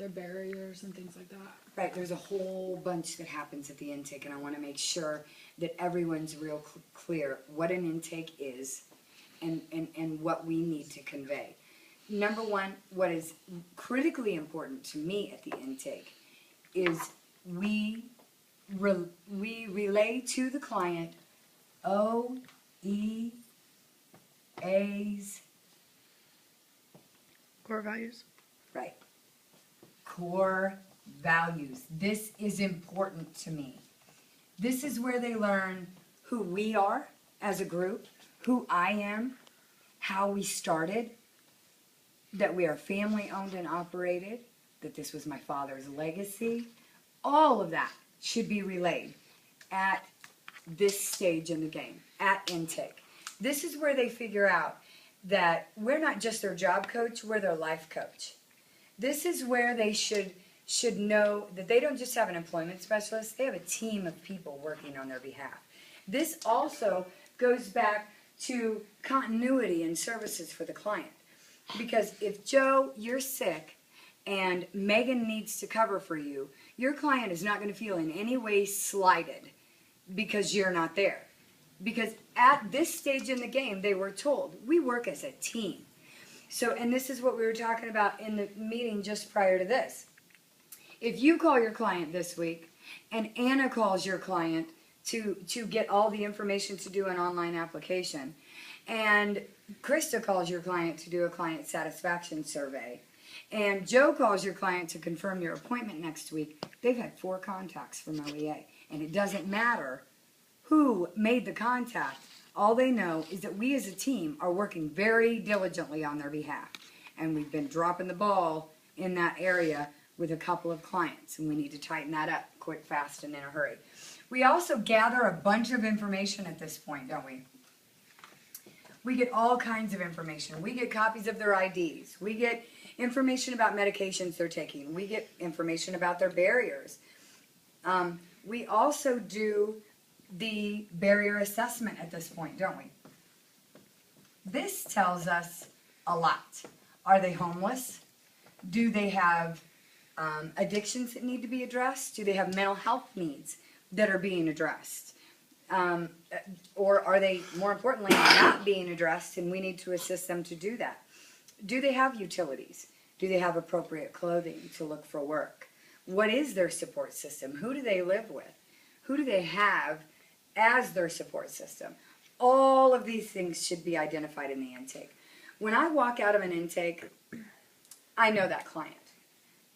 their barriers and things like that. Right, there's a whole bunch that happens at the intake, and I want to make sure that everyone's real clear what an intake is and what we need to convey. Number one, what is critically important to me at the intake is we relay to the client OEA's Core values. right. Core values. This is important to me. This is where they learn who we are as a group, who I am, how we started, that we are family owned and operated, that this was my father's legacy. All of that should be relayed at this stage in the game, at intake. This is where they figure out that we're not just their job coach, we're their life coach. This is where they should know that they don't just have an employment specialist, they have a team of people working on their behalf. This also goes back to continuity and services for the client. Because if Joe, you're sick and Megan needs to cover for you, your client is not going to feel in any way slighted because you're not there. Because at this stage in the game, they were told, we work as a team. So, and this is what we were talking about in the meeting just prior to this. If you call your client this week, and Anna calls your client to get all the information to do an online application, and Krista calls your client to do a client satisfaction survey, and Joe calls your client to confirm your appointment next week, they've had 4 contacts from OEA. And it doesn't matter who made the contact. All they know is that we as a team are working very diligently on their behalf. And we've been dropping the ball in that area with a couple of clients, and we need to tighten that up quick, fast, and in a hurry. We also gather a bunch of information at this point, don't we? We get all kinds of information. We get copies of their IDs. We get information about medications they're taking. We get information about their barriers. We also do the barrier assessment at this point, don't we? This tells us a lot. Are they homeless? Do they have addictions that need to be addressed? Do they have mental health needs that are being addressed? Or are they, more importantly, not being addressed and we need to assist them to do that? Do they have utilities? Do they have appropriate clothing to look for work? What is their support system? Who do they live with? Who do they have as their support system? All of these things should be identified in the intake. When I walk out of an intake, I know that client.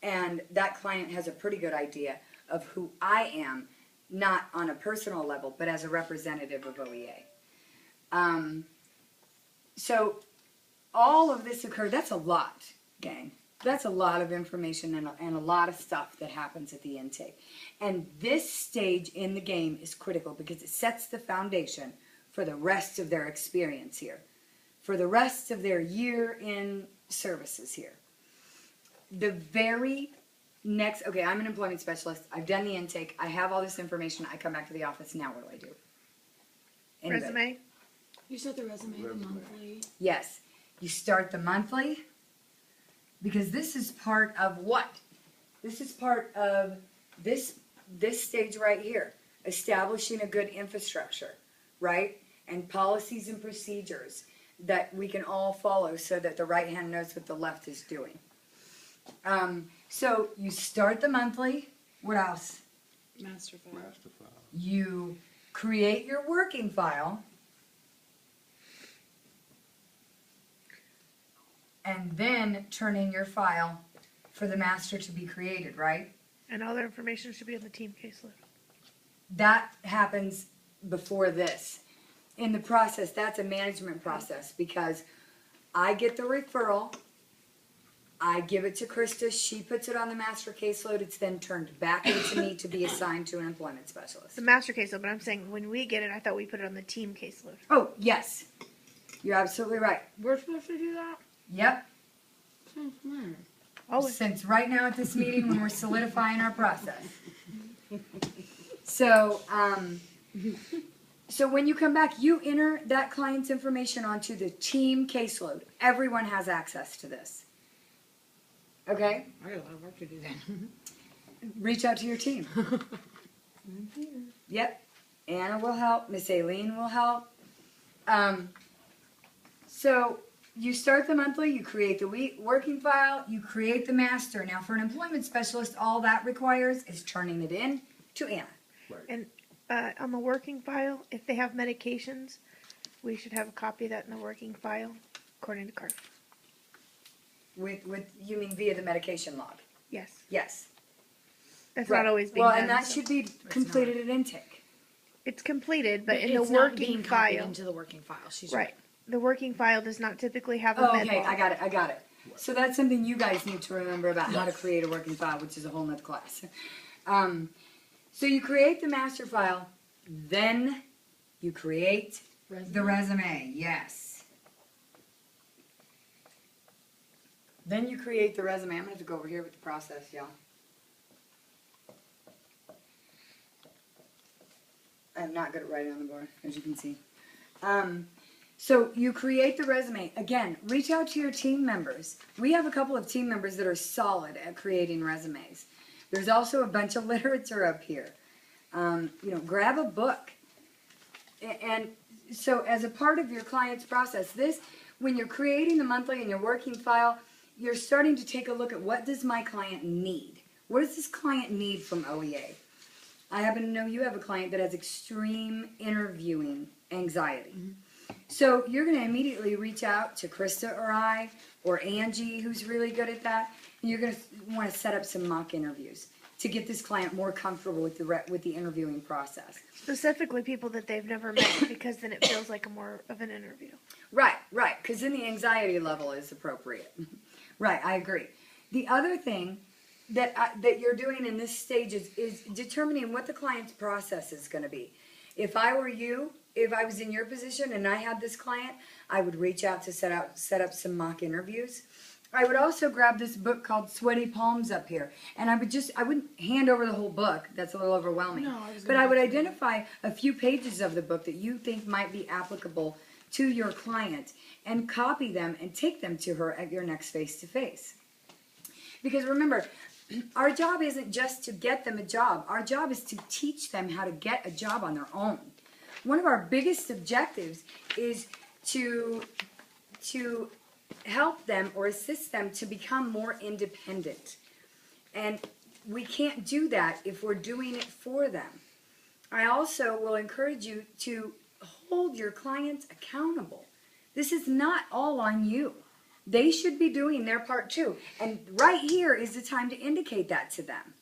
And that client has a pretty good idea of who I am, not on a personal level, but as a representative of OEA. So all of this occurred. That's a lot, gang. That's a lot of information and a lot of stuff that happens at the intake. And this stage in the game is critical because it sets the foundation for the rest of their experience here, for the rest of their year in services here. The very next, okay, I'm an employment specialist. I've done the intake. I have all this information. I come back to the office. Now what do? Anybody? Resume. You start the resume, the monthly. Yes. You start the monthly because this is part of what? This is part of this stage right here. Establishing a good infrastructure, right? And policies and procedures that we can all follow so that the right hand knows what the left is doing. So you start the monthly. What else? Master file. You create your working file. And then turn in your file for the master to be created, right? And all their information should be in the team caseload. That happens before this. In the process, that's a management process because I get the referral, I give it to Krista, she puts it on the master caseload, it's then turned back into me to be assigned to an employment specialist. The master caseload, but I'm saying when we get it, I thought we put it on the team caseload. Oh, yes. You're absolutely right. We're supposed to do that? Yep. Oh, Since right now at this meeting when we're solidifying our process. So, so when you come back, you enter that client's information onto the team caseload. Everyone has access to this. Okay? I got a lot of work to do then. Reach out to your team. Yep. Anna will help. Miss Aileen will help. So you start the monthly, you create the working file, you create the master. Now for an employment specialist, all that requires is turning it in to Anna. And on the working file, if they have medications, we should have a copy of that in the working file, according to Carf. With you mean via the medication log? Yes. Yes. That's Right. not always being well, done. and that so- should be completed at intake. It's completed, but in the it's not working being copied file. into the working file. She's Right. The working file does not typically have a Oh, med okay, log. I got it. So that's something you guys need to remember about how to create a working file, which is a whole nother class. So you create the master file, then you create the resume. Yes. Then you create the resume. I'm gonna have to go over here with the process, y'all. I'm not good at writing on the board, as you can see. So you create the resume. Again, reach out to your team members. We have a couple of team members that are solid at creating resumes. There's also a bunch of literature up here. Grab a book. And so as a part of your client's process, when you're creating the monthly and your working file, you're starting to take a look at what does my client need? What does this client need from OEA? I happen to know you have a client that has extreme interviewing anxiety. Mm-hmm. So you're going to immediately reach out to Krista or I or Angie, who's really good at that, and you're going to want to set up some mock interviews to get this client more comfortable with the interviewing process. Specifically people that they've never met, because then it feels like more of an interview. Right, because then the anxiety level is appropriate. Right, I agree. The other thing that you're doing in this stage is determining what the client's process is going to be. If I were you, if I was in your position and I had this client, I would reach out to set up some mock interviews. I would also grab this book called Sweaty Palms up here, and I wouldn't hand over the whole book. That's a little overwhelming. No, but I would identify a few pages of the book that you think might be applicable to your client and copy them and take them to her at your next face-to-face. Because remember, our job isn't just to get them a job. Our job is to teach them how to get a job on their own. One of our biggest objectives is to help them or assist them to become more independent. And we can't do that if we're doing it for them. I also will encourage you to hold your clients accountable. This is not all on you. They should be doing their part too. And right here is the time to indicate that to them.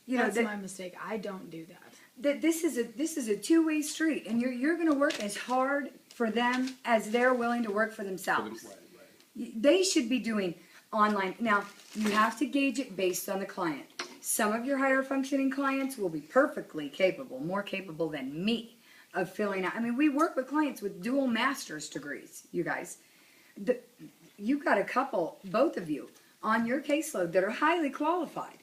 That's my mistake. I don't do that. That this is a two-way street, and you're going to work as hard for them as they're willing to work for themselves. They should be doing online. Now, you have to gauge it based on the client. Some of your higher functioning clients will be perfectly capable, more capable than me, of filling out. I mean, we work with clients with dual master's degrees, you guys. You've got a couple, both of you, on your caseload that are highly qualified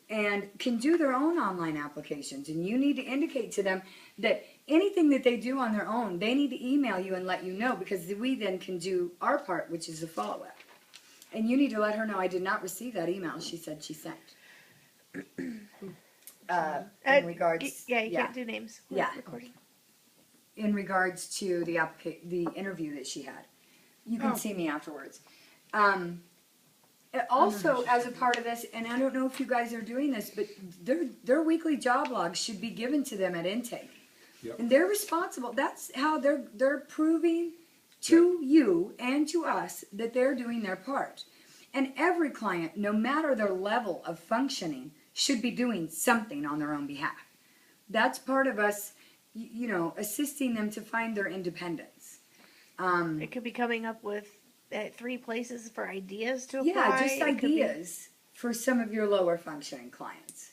and can do their own online applications. And you need to indicate to them that anything that they do on their own, they need to email you and let you know, because we then can do our part, which is the follow-up. And you need to let her know, I did not receive that email she said she sent. In regards... Yeah, you can't do names. We're Yeah. recording. In regards to the interview that she had. You can see me afterwards. Also, as a part of this, and I don't know if you guys are doing this, but their weekly job logs should be given to them at intake. Yep. And they're responsible. That's how they're proving to you and to us that they're doing their part. And every client, no matter their level of functioning, should be doing something on their own behalf. That's part of us, assisting them to find their independence. It could be coming up with 3 places for ideas to apply. Yeah, just ideas for some of your lower functioning clients.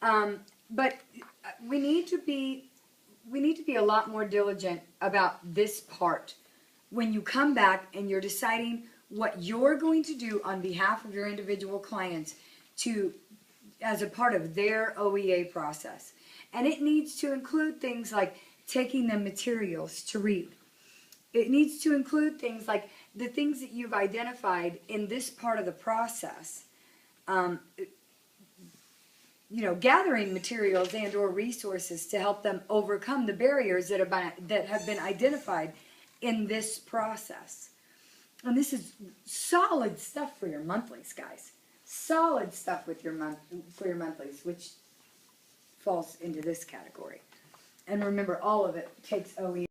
But we need to be a lot more diligent about this part when you come back and you're deciding what you're going to do on behalf of your individual clients as a part of their OEA process. And it needs to include things like taking them materials to read. It needs to include things like the things that you've identified in this part of the process, gathering materials and or resources to help them overcome the barriers that have been identified in this process. And this is solid stuff for your monthlies, guys. Solid stuff with for your monthlies, which falls into this category. And remember, all of it takes OE